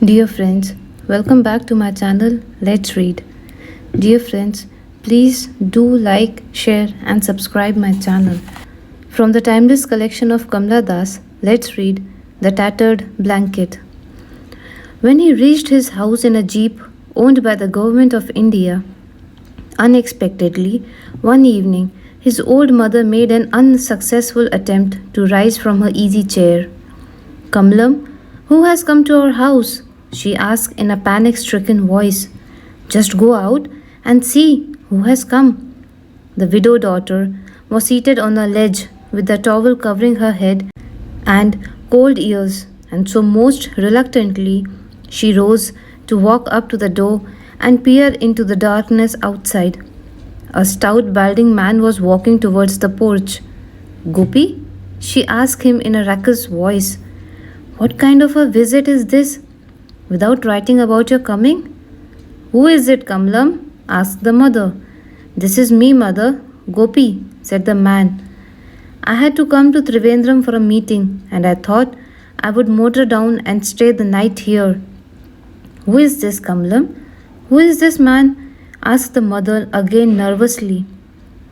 Dear friends, welcome back to my channel. Let's read. Dear friends, please do like, share, and subscribe my channel. From the timeless collection of Kamla Das, let's read The Tattered Blanket. When he reached his house in a jeep owned by the government of India, unexpectedly, one evening, his old mother made an unsuccessful attempt to rise from her easy chair. Kamlam, who has come to our house? She asked in a panic stricken voice. Just go out and see who has come. The widow daughter was seated on a ledge with the towel covering her head and cold ears, and so most reluctantly she rose to walk up to the door and peer into the darkness outside. A stout, balding man was walking towards the porch. Gopi? She asked him in a raucous voice. What kind of a visit is this? Without writing about your coming? Who is it, Kamlam? Asked the mother. This is me, mother. Gopi, said the man. I had to come to Trivandrum for a meeting, and I thought I would motor down and stay the night here. Who is this, Kamlam? Who is this man? Asked the mother again nervously.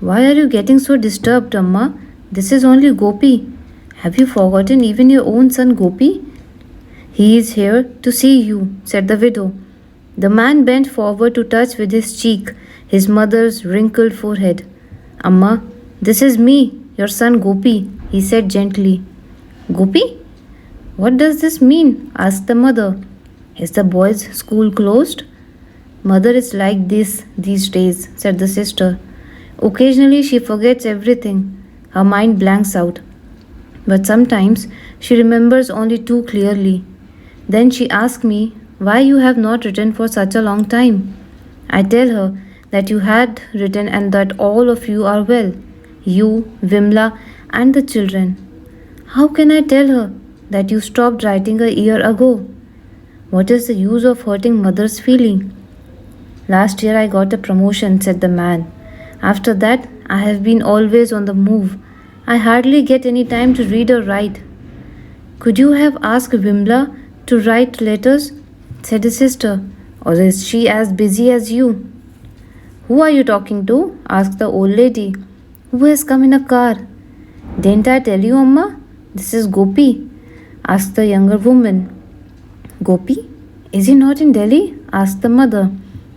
Why are you getting so disturbed, Amma? This is only Gopi. Have you forgotten even your own son Gopi? He is here to see you, said the widow. The man bent forward to touch with his cheek his mother's wrinkled forehead. Amma, this is me, your son Gopi, he said gently. Gopi? What does this mean? Asked the mother. Is the boys' school closed? Mother is like this these days, said the sister. Occasionally she forgets everything. Her mind blanks out. But sometimes she remembers only too clearly. Then she asks me why you have not written for such a long time. I tell her that you had written and that all of you are well. You, Vimla, and the children. How can I tell her that you stopped writing a year ago? What is the use of hurting mother's feeling? Last year I got a promotion, said the man. After that, I have been always on the move. I hardly get any time to read or write. Could you have asked Vimla to write letters? Said his sister. Or is she as busy as you? Who are you talking to? Asked the old lady. Who has come in a car? Didn't I tell you, Amma? This is Gopi, asked the younger woman. Gopi? Is he not in Delhi? Asked the mother.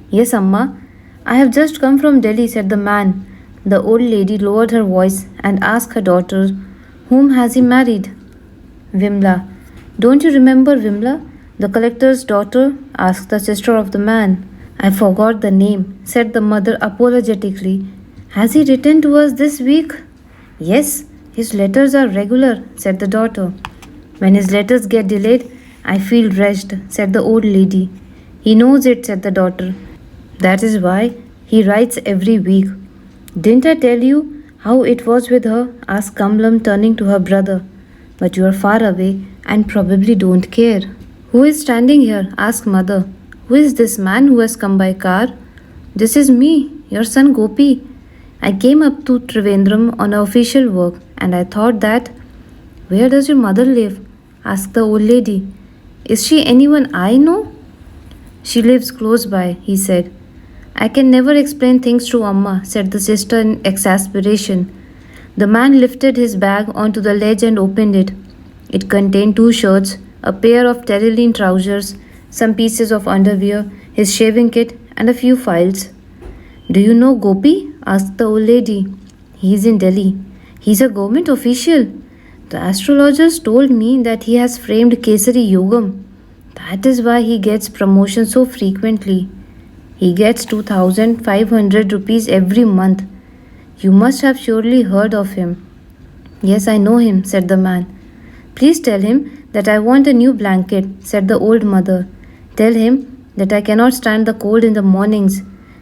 Yes, Amma. I have just come from Delhi, said the man. The old lady lowered her voice and asked her daughter, whom has he married? Vimla. Don't you remember Vimla, the collector's daughter? Asked the sister of the man. I forgot the name, said the mother apologetically. Has he written to us this week? Yes, his letters are regular, said the daughter. When his letters get delayed, I feel wretched, said the old lady. He knows it, said the daughter. That is why he writes every week. Didn't I tell you how it was with her? Asked Kamlam, turning to her brother. But you are far away and probably don't care. Who is standing here? Asked mother. Who is this man who has come by car? This is me, your son Gopi. I came up to Trivandrum on official work and I thought that. Where does your mother live? Asked the old lady. Is she anyone I know? She lives close by, he said. I can never explain things to Amma, said the sister in exasperation. The man lifted his bag onto the ledge and opened it. It contained 2 shirts, a pair of terylene trousers, some pieces of underwear, his shaving kit, and a few files. Do you know Gopi? Asked the old lady. He is in Delhi. He is a government official. The astrologers told me that he has framed Kesari Yogam. That is why he gets promotion so frequently. He gets 2,500 rupees every month. You must have surely heard of him. Yes, I know him, said the man. Please tell him that I want a new blanket, said the old mother. Tell him that I cannot stand the cold in the mornings.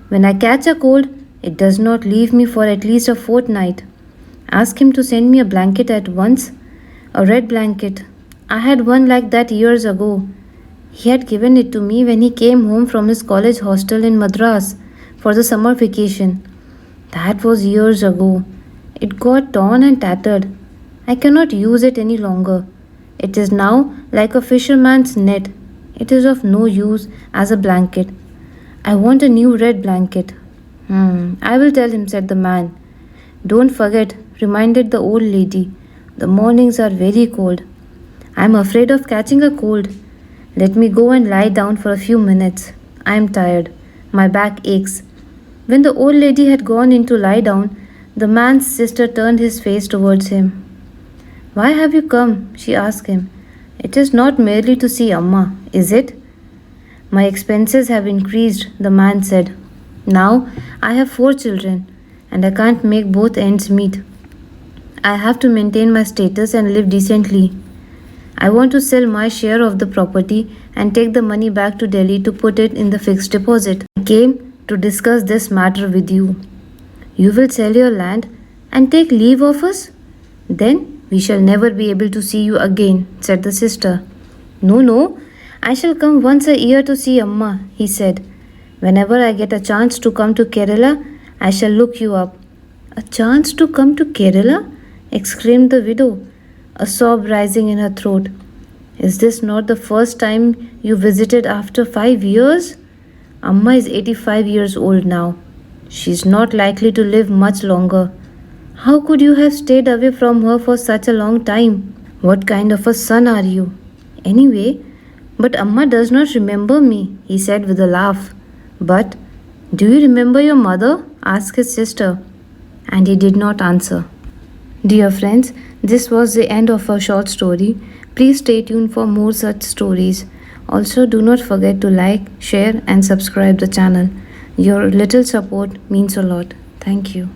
When I catch a cold, it does not leave me for at least a fortnight. Ask him to send me a blanket at once. A red blanket. I had one like that years ago. He had given it to me when he came home from his college hostel in Madras for the summer vacation. That was years ago. It got torn and tattered. I cannot use it any longer. It is now like a fisherman's net. It is of no use as a blanket. I want a new red blanket. I will tell him, said the man. Don't forget, reminded the old lady. The mornings are very cold. I am afraid of catching a cold. Let me go and lie down for a few minutes. I am tired. My back aches. When the old lady had gone in to lie down, the man's sister turned his face towards him. Why have you come? She asked him. It is not merely to see Amma, is it? My expenses have increased, the man said. Now I have 4 children, and I can't make both ends meet. I have to maintain my status and live decently. I want to sell my share of the property and take the money back to Delhi to put it in the fixed deposit. I came to discuss this matter with you. You will sell your land and take leave of us? Then we shall never be able to see you again, said the sister. No, I shall come once a year to see Amma, he said. Whenever I get a chance to come to Kerala, I shall look you up. A chance to come to Kerala? Exclaimed the widow, a sob rising in her throat. Is this not the first time you visited after 5 years? Amma is 85 years old now. She is not likely to live much longer. How could you have stayed away from her for such a long time? What kind of a son are you? Anyway, but Amma does not remember me, he said with a laugh. But, do you remember your mother? Asked his sister. And he did not answer. Dear friends, this was the end of our short story. Please stay tuned for more such stories. Also, do not forget to like, share, and subscribe the channel. Your little support means a lot. Thank you.